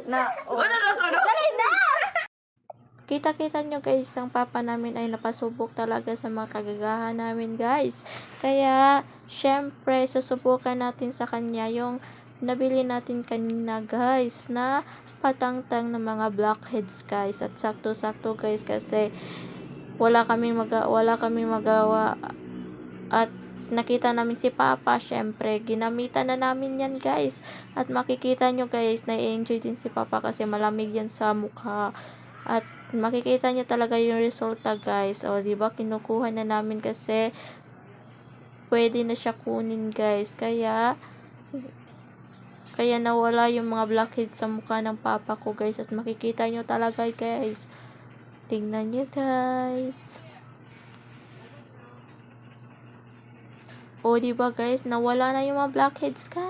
Na, oh. Dali na! Kita-kita nyo guys, ang papa namin ay napasubok talaga sa mga kagagahan namin guys. Kaya, syempre, susubukan natin sa kanya yung nabili natin kanina guys na patangtang ng mga blackheads guys. At sakto-sakto guys kasi wala kaming magawa at nakita namin si papa, syempre ginamitan na namin yan guys. At makikita nyo guys, na-enjoy din si papa kasi malamig yan sa mukha. At makikita nyo talaga yung resulta guys. O diba, kinukuha na namin kasi pwede na siya kunin guys. Kaya nawala yung mga blackheads sa mukha ng papa ko guys. At makikita nyo talaga guys. Tingnan nyo guys. O diba guys, nawala na yung mga blackheads guys.